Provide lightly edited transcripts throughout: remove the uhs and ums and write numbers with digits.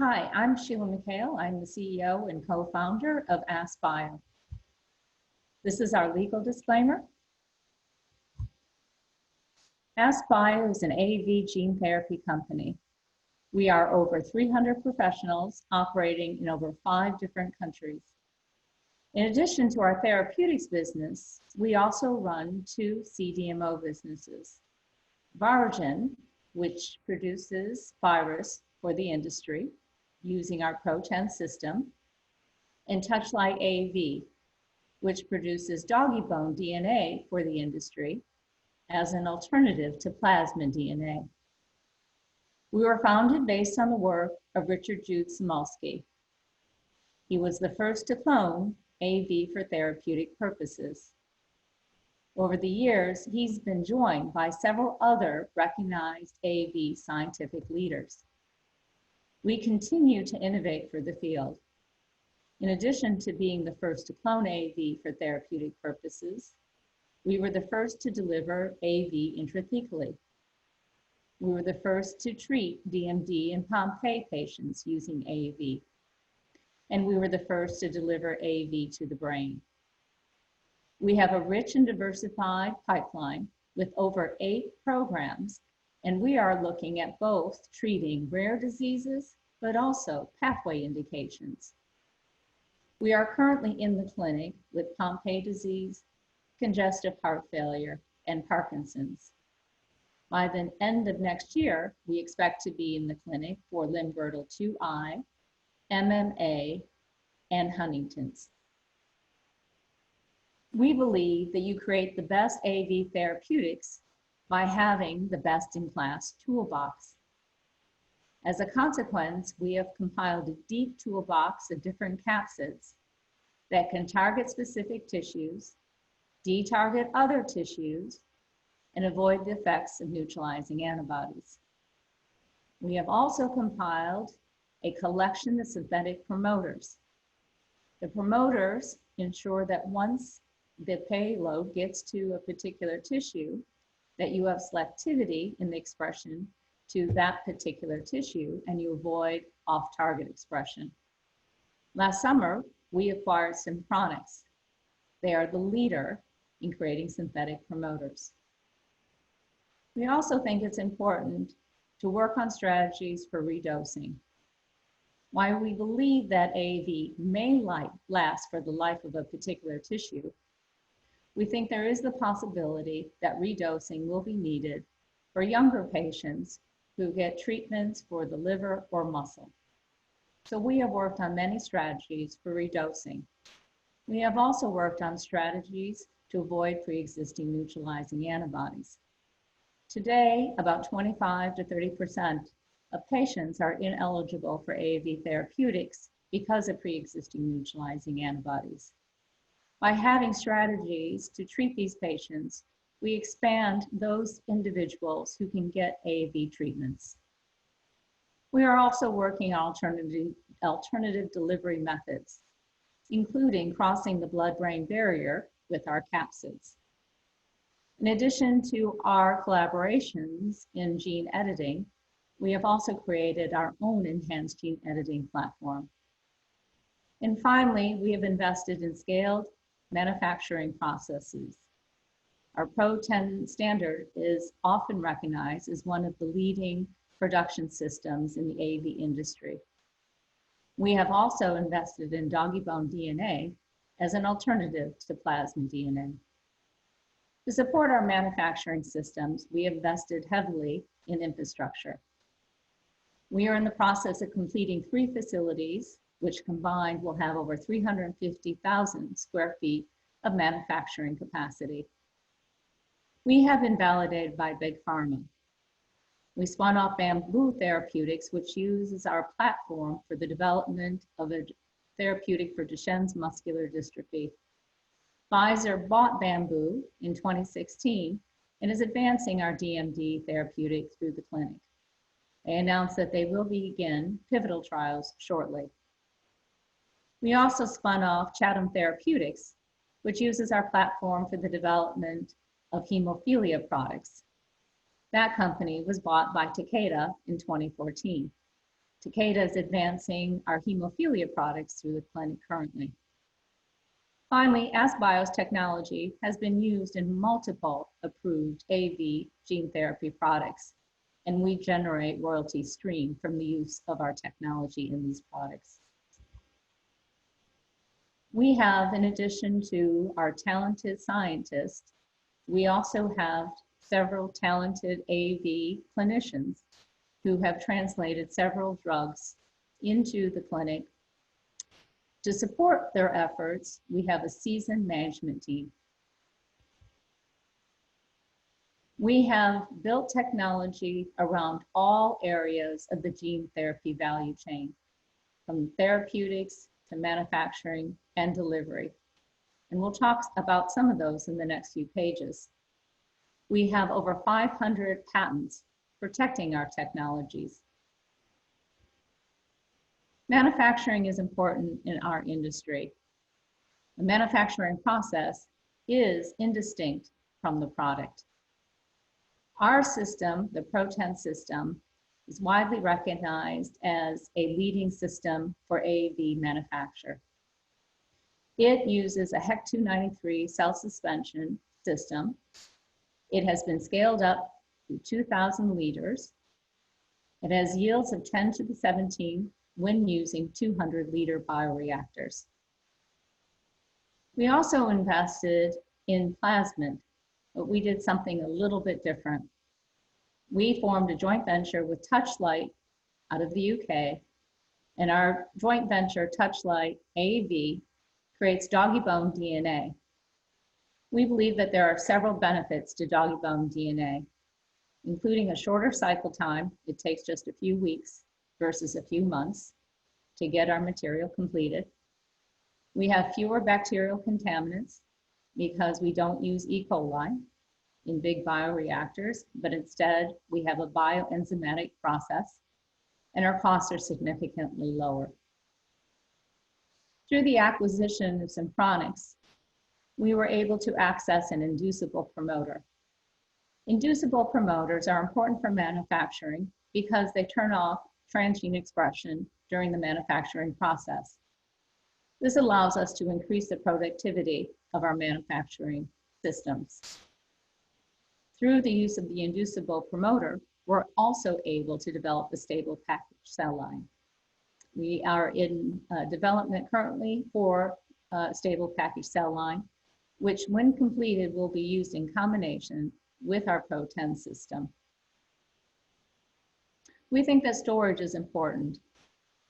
Hi, I'm Sheila Mikhail. I'm the CEO and co-founder of Askbio. This is our legal disclaimer. Askbio is an AAV gene therapy company. We are over 300 professionals operating in over 5 different countries. In addition to our therapeutics business, we also run 2 CDMO businesses. Virogen, which produces virus for the industry, using our ProTen system, and Touchlight AAV, which produces doggy bone DNA for the industry as an alternative to plasmid DNA. We were founded based on the work of Richard Jude Samulski. He was the first to clone AAV for therapeutic purposes. Over the years, he's been joined by several other recognized AAV scientific leaders. We continue to innovate for the field. In addition to being the first to clone AAV for therapeutic purposes, we were the first to deliver AAV intrathecally. We were the first to treat DMD in Pompe patients using AAV. And we were the first to deliver AAV to the brain. We have a rich and diversified pipeline with over 8 programs, and we are looking at both treating rare diseases, but also pathway indications. We are currently in the clinic with Pompe disease, congestive heart failure, and Parkinson's. By the end of next year, we expect to be in the clinic for limb-girdle 2I, MMA, and Huntington's. We believe that you create the best AAV therapeutics by having the best-in-class toolbox. As a consequence, we have compiled a deep toolbox of different capsids that can target specific tissues, detarget other tissues, and avoid the effects of neutralizing antibodies. We have also compiled a collection of synthetic promoters. The promoters ensure that once the payload gets to a particular tissue, that you have selectivity in the expression to that particular tissue, and you avoid off-target expression. Last summer, we acquired Synchronix. They are the leader in creating synthetic promoters. We also think it's important to work on strategies for redosing. While we believe that AAV may last for the life of a particular tissue, we think there is the possibility that redosing will be needed for younger patients who get treatments for the liver or muscle. So we have worked on many strategies for redosing. We have also worked on strategies to avoid pre-existing neutralizing antibodies. Today, about 25 to 30% of patients are ineligible for AAV therapeutics because of pre-existing neutralizing antibodies. By having strategies to treat these patients, we expand those individuals who can get AAV treatments. We are also working on alternative delivery methods, including crossing the blood-brain barrier with our capsids. In addition to our collaborations in gene editing, we have also created our own enhanced gene editing platform. And finally, we have invested in scaled manufacturing processes. Our ProTen standard is often recognized as one of the leading production systems in the AAV industry. We have also invested in doggy bone DNA as an alternative to plasmid DNA. To support our manufacturing systems, we have invested heavily in infrastructure. We are in the process of completing 3 facilities, which combined will have over 350,000 square feet of manufacturing capacity. We have been validated by Big Pharma. We spun off Bamboo Therapeutics, which uses our platform for the development of a therapeutic for Duchenne's muscular dystrophy. Pfizer bought Bamboo in 2016 and is advancing our DMD therapeutic through the clinic. They announced that they will begin pivotal trials shortly. We also spun off Chatham Therapeutics, which uses our platform for the development of hemophilia products. That company was bought by Takeda in 2014. Takeda is advancing our hemophilia products through the clinic currently. Finally, Askbio's technology has been used in multiple approved AV gene therapy products, and we generate royalty stream from the use of our technology in these products. We have, in addition to our talented scientists, we also have several talented AV clinicians who have translated several drugs into the clinic. To support their efforts, we have a seasoned management team. We have built technology around all areas of the gene therapy value chain, from therapeutics to manufacturing and delivery. And we'll talk about some of those in the next few pages. We have over 500 patents protecting our technologies. Manufacturing is important in our industry. The manufacturing process is indistinct from the product. Our system, the ProTen system, is widely recognized as a leading system for AAV manufacture. It uses a HEC 293 cell suspension system. It has been scaled up to 2,000 liters. It has yields of 10 to the 17 when using 200-liter bioreactors. We also invested in plasmid, but we did something a little bit different. We formed a joint venture with Touchlight out of the UK, and our joint venture, Touchlight AAV, creates doggy bone DNA. We believe that there are several benefits to doggy bone DNA, including a shorter cycle time. It takes just a few weeks versus a few months to get our material completed. We have fewer bacterial contaminants because we don't use E. coli in big bioreactors, but instead we have a bioenzymatic process, and our costs are significantly lower. Through the acquisition of Synchronix, we were able to access an inducible promoter. Inducible promoters are important for manufacturing because they turn off transgene expression during the manufacturing process. This allows us to increase the productivity of our manufacturing systems. Through the use of the inducible promoter, we're also able to develop a stable package cell line. We are in development currently for a stable package cell line, which when completed will be used in combination with our ProTen system. We think that storage is important.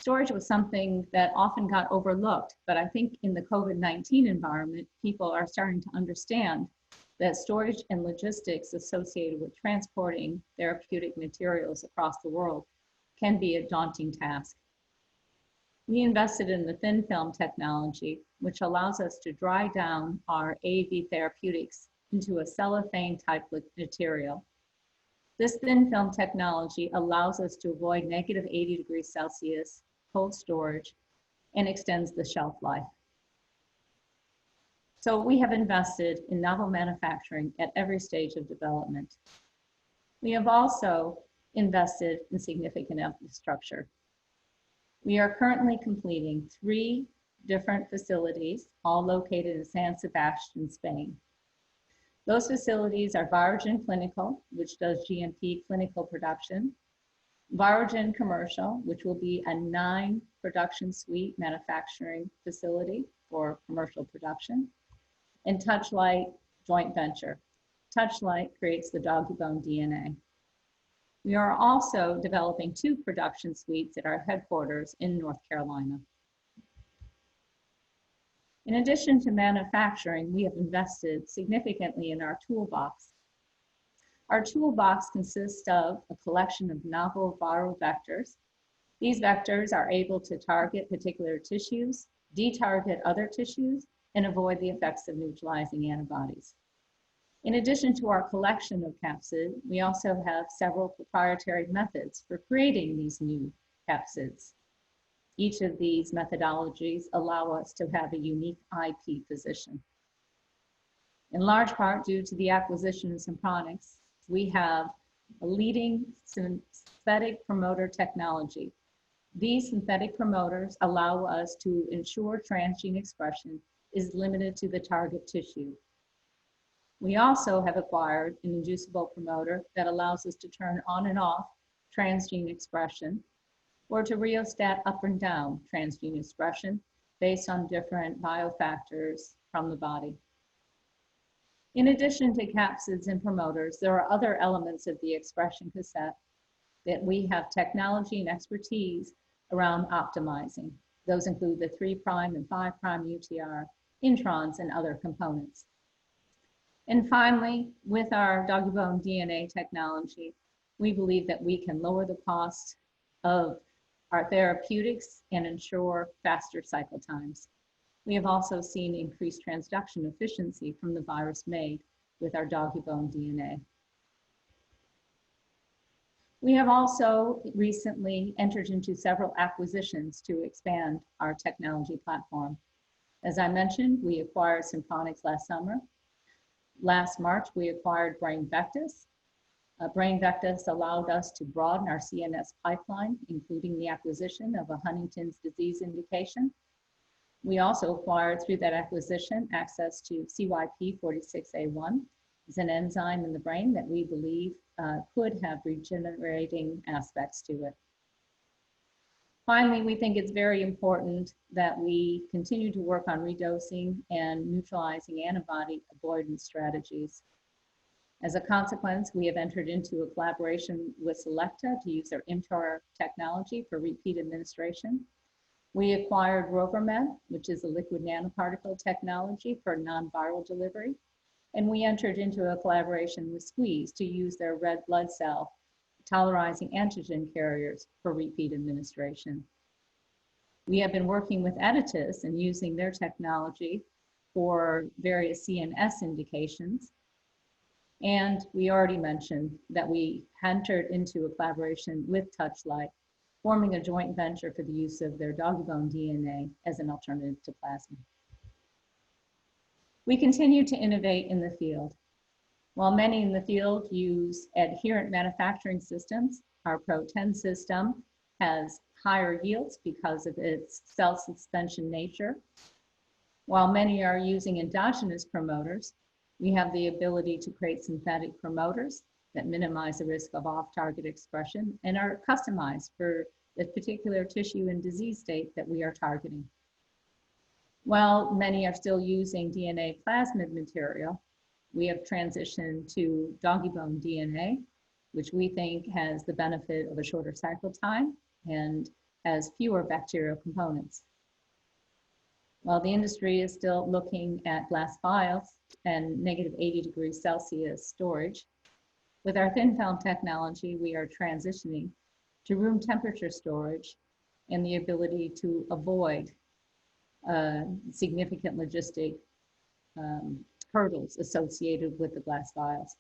Storage was something that often got overlooked, but I think in the COVID-19 environment, people are starting to understand that storage and logistics associated with transporting therapeutic materials across the world can be a daunting task. We invested in the thin film technology, which allows us to dry down our AAV therapeutics into a cellophane type material. This thin film technology allows us to avoid negative 80 degrees Celsius cold storage and extends the shelf life. So we have invested in novel manufacturing at every stage of development. We have also invested in significant infrastructure. We are currently completing 3 different facilities, all located in San Sebastian, Spain. Those facilities are Virogen Clinical, which does GMP clinical production, Virogen Commercial, which will be a 9 production suite manufacturing facility for commercial production, and Touchlight joint venture. Touchlight creates the doggy bone DNA. We are also developing 2 production suites at our headquarters in North Carolina. In addition to manufacturing, we have invested significantly in our toolbox. Our toolbox consists of a collection of novel viral vectors. These vectors are able to target particular tissues, detarget other tissues, and avoid the effects of neutralizing antibodies. In addition to our collection of capsid, we also have several proprietary methods for creating these new capsids. Each of these methodologies allow us to have a unique IP position. In large part due to the acquisition of Synchronix, we have a leading synthetic promoter technology These synthetic promoters allow us to ensure transgene expression is limited to the target tissue. We also have acquired an inducible promoter that allows us to turn on and off transgene expression, or to rheostat up and down transgene expression based on different biofactors from the body. In addition to capsids and promoters, there are other elements of the expression cassette that we have technology and expertise around optimizing. Those include the 3' and 5' UTR, introns, and other components. And finally, with our doggy bone DNA technology, we believe that we can lower the cost of our therapeutics and ensure faster cycle times. We have also seen increased transduction efficiency from the virus made with our doggy bone DNA. We have also recently entered into several acquisitions to expand our technology platform. As I mentioned, we acquired Symphonics last summer. Last March, we acquired Brain Vectus. Brain Vectus allowed us to broaden our CNS pipeline, including the acquisition of a Huntington's disease indication. We also acquired, through that acquisition, access to CYP46A1. It's an enzyme in the brain that we believe could have regenerating aspects to it. Finally, we think it's very important that we continue to work on redosing and neutralizing antibody avoidance strategies. As a consequence, we have entered into a collaboration with Selecta to use their ImmTOR technology for repeat administration. We acquired RoverMed, which is a lipid nanoparticle technology for non-viral delivery. And we entered into a collaboration with Squeeze to use their red blood cell tolerizing antigen carriers for repeat administration. We have been working with Editus and using their technology for various CNS indications. And we already mentioned that we entered into a collaboration with Touchlight, forming a joint venture for the use of their doggy bone DNA as an alternative to plasma. We continue to innovate in the field. While many in the field use adherent manufacturing systems, our Pro-10 system has higher yields because of its cell suspension nature. While many are using endogenous promoters, we have the ability to create synthetic promoters that minimize the risk of off-target expression and are customized for the particular tissue and disease state that we are targeting. While many are still using DNA plasmid material, we have transitioned to doggy bone DNA, which we think has the benefit of a shorter cycle time and has fewer bacterial components. While the industry is still looking at glass vials and -80°C storage, with our thin film technology, we are transitioning to room temperature storage and the ability to avoid significant logistic hurdles associated with the glass vials.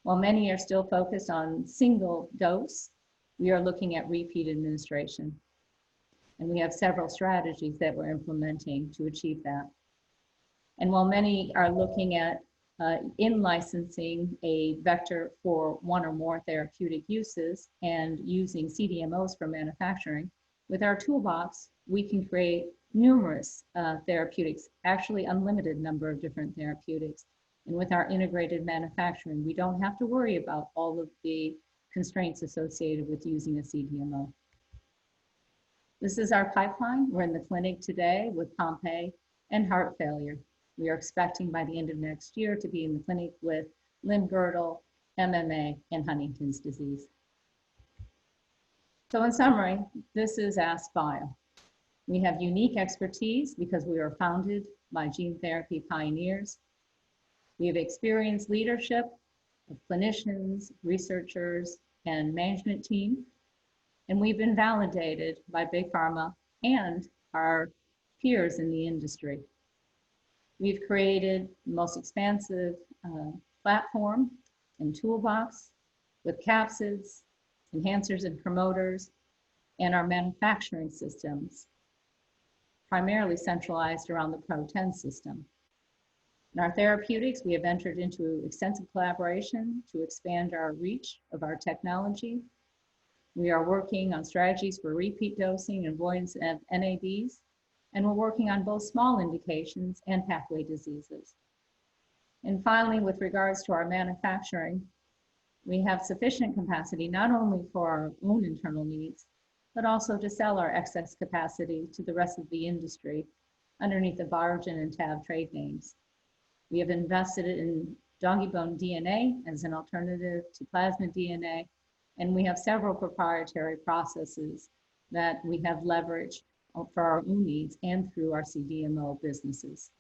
While many are still focused on single dose, we are looking at repeat administration. And we have several strategies that we're implementing to achieve that. And while many are looking at in-licensing a vector for one or more therapeutic uses and using CDMOs for manufacturing, with our toolbox, we can create numerous therapeutics, actually unlimited number of different therapeutics. And with our integrated manufacturing, we don't have to worry about all of the constraints associated with using a CDMO. This is our pipeline. We're in the clinic today with Pompe and heart failure. We are expecting by the end of next year to be in the clinic with limb-girdle, MMA, and Huntington's disease. So in summary, this is Askbio. We have unique expertise because we were founded by gene therapy pioneers. We have experienced leadership of clinicians, researchers, and management team. And we've been validated by Big Pharma and our peers in the industry. We've created the most expansive platform and toolbox with capsids, enhancers and promoters, and our manufacturing systems, primarily centralized around the Pro-10 system. In our therapeutics, we have entered into extensive collaboration to expand our reach of our technology. We are working on strategies for repeat dosing and avoidance of NADs, and we're working on both small indications and pathway diseases. And finally, with regards to our manufacturing, we have sufficient capacity not only for our own internal needs, but also to sell our excess capacity to the rest of the industry underneath the Biogen and TAB trade names. We have invested in donkey bone DNA as an alternative to plasmid DNA, and we have several proprietary processes that we have leveraged for our own needs and through our CDMO businesses.